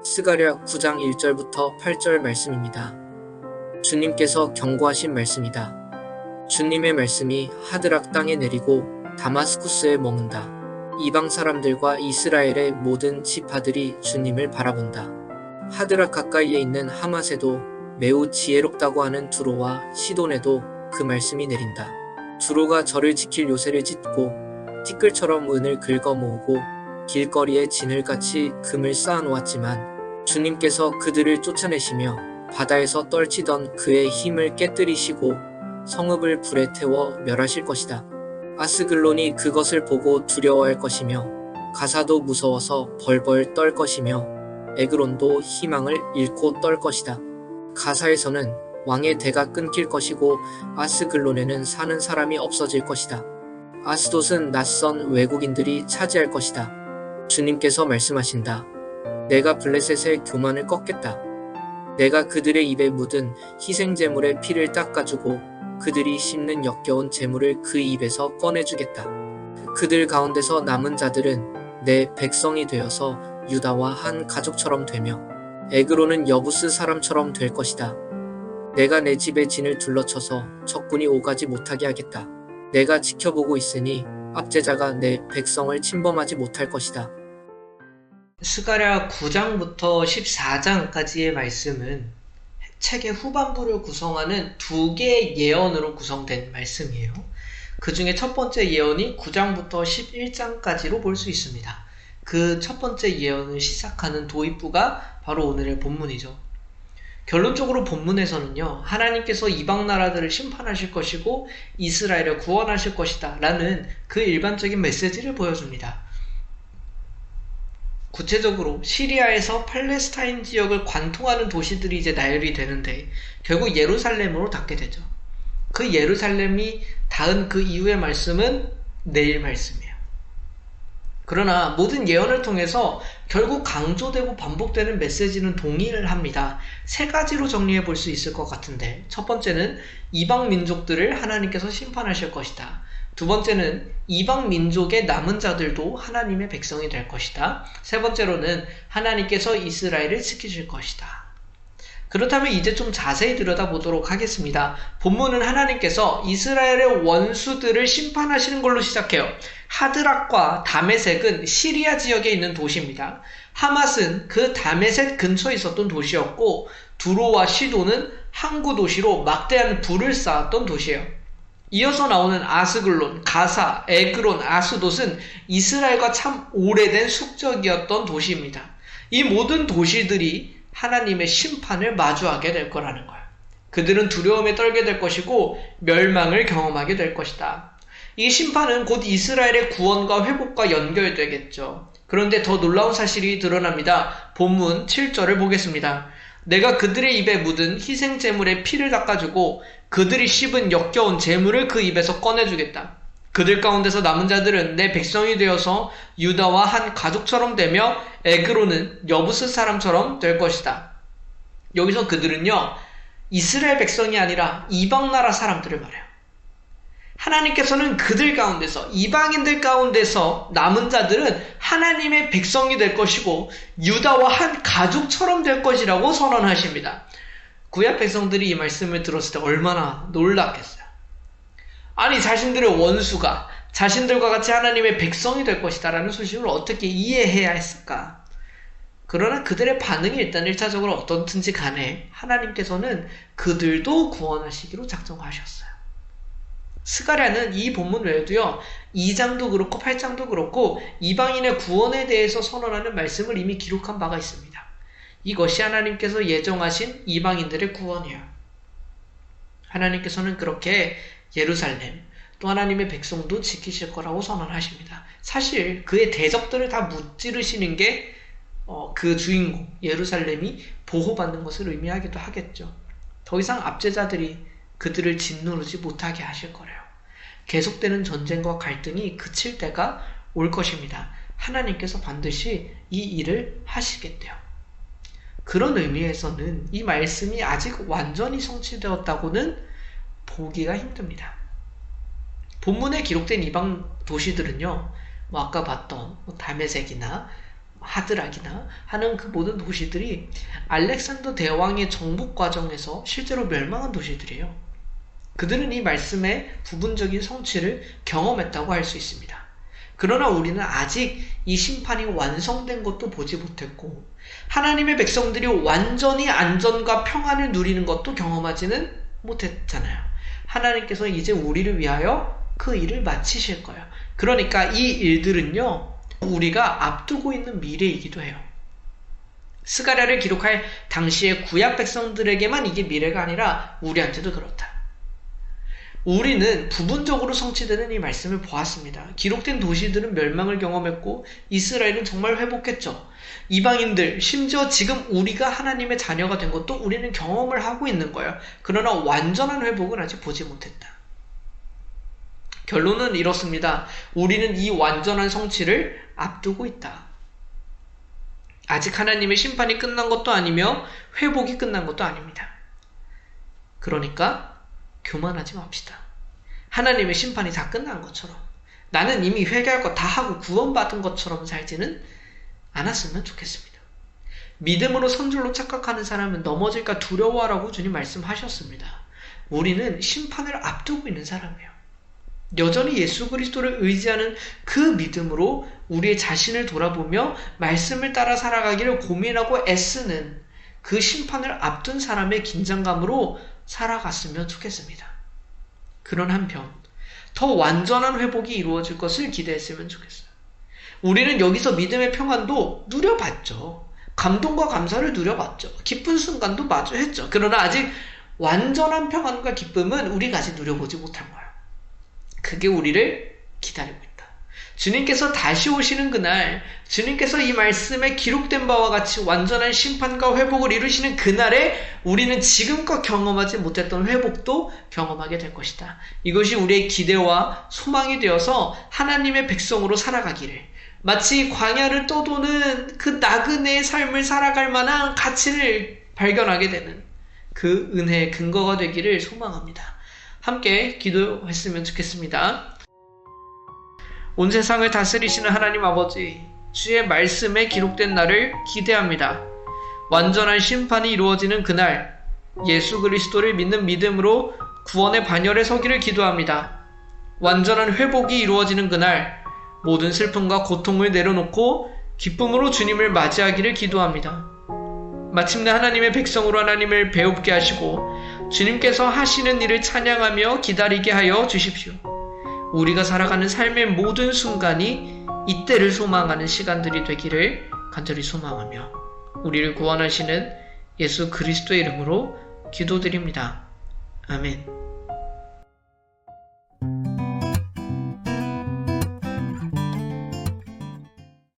스가랴 9장 1절부터 8절 말씀입니다. 주님께서 경고하신 말씀이다. 주님의 말씀이 하드락 땅에 내리고 다마스쿠스에 머문다. 이방 사람들과 이스라엘의 모든 지파들이 주님을 바라본다. 하드락 가까이에 있는 하맛에도 매우 지혜롭다고 하는 두로와 시돈에도 그 말씀이 내린다. 두로가 저를 지킬 요새를 짓고 티끌처럼 은을 긁어 모으고 길거리에 진을같이 금을 쌓아 놓았지만 주님께서 그들을 쫓아내시며 바다에서 떨치던 그의 힘을 깨뜨리시고 성읍을 불에 태워 멸하실 것이다. 아스글론이 그것을 보고 두려워할 것이며 가사도 무서워서 벌벌 떨 것이며 에그론도 희망을 잃고 떨 것이다. 가사에서는 왕의 대가 끊길 것이고 아스글론에는 사는 사람이 없어질 것이다. 아스돗은 낯선 외국인들이 차지할 것이다. 주님께서 말씀하신다. 내가 블레셋의 교만을 꺾겠다. 내가 그들의 입에 묻은 희생제물의 피를 닦아주고 그들이 씹는 역겨운 제물을 그 입에서 꺼내주겠다. 그들 가운데서 남은 자들은 내 백성이 되어서 유다와 한 가족처럼 되며 에그로는 여부스 사람처럼 될 것이다. 내가 내 집의 진을 둘러쳐서 적군이 오가지 못하게 하겠다. 내가 지켜보고 있으니 압제자가 내 백성을 침범하지 못할 것이다. 스가랴 9장부터 14장까지의 말씀은 책의 후반부를 구성하는 두 개의 예언으로 구성된 말씀이에요. 그 중에 첫 번째 예언이 9장부터 11장까지로 볼 수 있습니다. 그 첫 번째 예언을 시작하는 도입부가 바로 오늘의 본문이죠. 결론적으로 본문에서는요, 하나님께서 이방 나라들을 심판하실 것이고 이스라엘을 구원하실 것이다 라는 그 일반적인 메시지를 보여줍니다. 구체적으로 시리아에서 팔레스타인 지역을 관통하는 도시들이 이제 나열이 되는데 결국 예루살렘으로 닿게 되죠. 그 예루살렘이 닿은 그 이후의 말씀은 내일 말씀이에요. 그러나 모든 예언을 통해서 결국 강조되고 반복되는 메시지는 동의를 합니다. 세 가지로 정리해 볼 수 있을 것 같은데, 첫 번째는 이방 민족들을 하나님께서 심판하실 것이다. 두 번째는 이방 민족의 남은 자들도 하나님의 백성이 될 것이다. 세 번째로는 하나님께서 이스라엘을 지키실 것이다. 그렇다면 이제 좀 자세히 들여다보도록 하겠습니다. 본문은 하나님께서 이스라엘의 원수들을 심판하시는 걸로 시작해요. 하드락과 다메섹은 시리아 지역에 있는 도시입니다. 하맛은 그 다메섹 근처에 있었던 도시였고 두로와 시돈은 항구 도시로 막대한 불을 쌓았던 도시예요. 이어서 나오는 아스글론, 가사, 에그론, 아스돗은 이스라엘과 참 오래된 숙적이었던 도시입니다. 이 모든 도시들이 하나님의 심판을 마주하게 될 거라는 거예요. 그들은 두려움에 떨게 될 것이고 멸망을 경험하게 될 것이다. 이 심판은 곧 이스라엘의 구원과 회복과 연결되겠죠. 그런데 더 놀라운 사실이 드러납니다. 본문 7절을 보겠습니다. 내가 그들의 입에 묻은 희생제물의 피를 닦아주고 그들이 씹은 역겨운 제물을 그 입에서 꺼내주겠다. 그들 가운데서 남은 자들은 내 백성이 되어서 유다와 한 가족처럼 되며 에그로는 여부스 사람처럼 될 것이다. 여기서 그들은요, 이스라엘 백성이 아니라 이방 나라 사람들을 말해요. 하나님께서는 그들 가운데서, 이방인들 가운데서 남은 자들은 하나님의 백성이 될 것이고 유다와 한 가족처럼 될 것이라고 선언하십니다. 구약 백성들이 이 말씀을 들었을 때 얼마나 놀랐겠어요. 아니, 자신들의 원수가 자신들과 같이 하나님의 백성이 될 것이다 라는 소식을 어떻게 이해해야 했을까? 그러나 그들의 반응이 일단 1차적으로 어떻든지 간에 하나님께서는 그들도 구원하시기로 작정하셨어요. 스가랴는 이 본문 외에도요, 2장도 그렇고 8장도 그렇고 이방인의 구원에 대해서 선언하는 말씀을 이미 기록한 바가 있습니다. 이것이 하나님께서 예정하신 이방인들의 구원이에요. 하나님께서는 그렇게 예루살렘, 또 하나님의 백성도 지키실 거라고 선언하십니다. 사실 그의 대적들을 다 무찌르시는 게 그 주인공 예루살렘이 보호받는 것을 의미하기도 하겠죠. 더 이상 압제자들이 그들을 짓누르지 못하게 하실 거래요. 계속되는 전쟁과 갈등이 그칠 때가 올 것입니다. 하나님께서 반드시 이 일을 하시겠대요. 그런 의미에서는 이 말씀이 아직 완전히 성취되었다고는 보기가 힘듭니다. 본문에 기록된 이방 도시들은요, 아까 봤던 다메섹이나 하드락이나 하는 그 모든 도시들이 알렉산더 대왕의 정복 과정에서 실제로 멸망한 도시들이에요. 그들은 이 말씀의 부분적인 성취를 경험했다고 할 수 있습니다. 그러나 우리는 아직 이 심판이 완성된 것도 보지 못했고 하나님의 백성들이 완전히 안전과 평안을 누리는 것도 경험하지는 못했잖아요. 하나님께서 이제 우리를 위하여 그 일을 마치실 거예요. 그러니까 이 일들은요, 우리가 앞두고 있는 미래이기도 해요. 스가랴를 기록할 당시의 구약 백성들에게만 이게 미래가 아니라 우리한테도 그렇다. 우리는 부분적으로 성취되는 이 말씀을 보았습니다. 기록된 도시들은 멸망을 경험했고 이스라엘은 정말 회복했죠. 이방인들, 심지어 지금 우리가 하나님의 자녀가 된 것도 우리는 경험을 하고 있는 거예요. 그러나 완전한 회복은 아직 보지 못했다. 결론은 이렇습니다. 우리는 이 완전한 성취를 앞두고 있다. 아직 하나님의 심판이 끝난 것도 아니며 회복이 끝난 것도 아닙니다. 그러니까 교만하지 맙시다. 하나님의 심판이 다 끝난 것처럼 나는 이미 회개할 거 다 하고 구원받은 것처럼 살지는 않았으면 좋겠습니다. 믿음으로 선줄로 착각하는 사람은 넘어질까 두려워하라고 주님 말씀하셨습니다. 우리는 심판을 앞두고 있는 사람이에요. 여전히 예수 그리스도를 의지하는 그 믿음으로 우리의 자신을 돌아보며 말씀을 따라 살아가기를 고민하고 애쓰는 그 심판을 앞둔 사람의 긴장감으로 살아갔으면 좋겠습니다. 그런 한편 더 완전한 회복이 이루어질 것을 기대했으면 좋겠어요. 우리는 여기서 믿음의 평안도 누려봤죠. 감동과 감사를 누려봤죠. 기쁜 순간도 마주했죠. 그러나 아직 완전한 평안과 기쁨은 우리가 아직 누려보지 못한 거예요. 그게 우리를 기다리고 있다. 주님께서 다시 오시는 그날, 주님께서 이 말씀에 기록된 바와 같이 완전한 심판과 회복을 이루시는 그날에 우리는 지금껏 경험하지 못했던 회복도 경험하게 될 것이다. 이것이 우리의 기대와 소망이 되어서 하나님의 백성으로 살아가기를, 마치 광야를 떠도는 그 나그네의 삶을 살아갈 만한 가치를 발견하게 되는 그 은혜의 근거가 되기를 소망합니다. 함께 기도했으면 좋겠습니다. 온 세상을 다스리시는 하나님 아버지, 주의 말씀에 기록된 날을 기대합니다. 완전한 심판이 이루어지는 그날, 예수 그리스도를 믿는 믿음으로 구원의 반열에 서기를 기도합니다. 완전한 회복이 이루어지는 그날, 모든 슬픔과 고통을 내려놓고 기쁨으로 주님을 맞이하기를 기도합니다. 마침내 하나님의 백성으로 하나님을 배웁게 하시고 주님께서 하시는 일을 찬양하며 기다리게 하여 주십시오. 우리가 살아가는 삶의 모든 순간이 이때를 소망하는 시간들이 되기를 간절히 소망하며 우리를 구원하시는 예수 그리스도의 이름으로 기도드립니다. 아멘.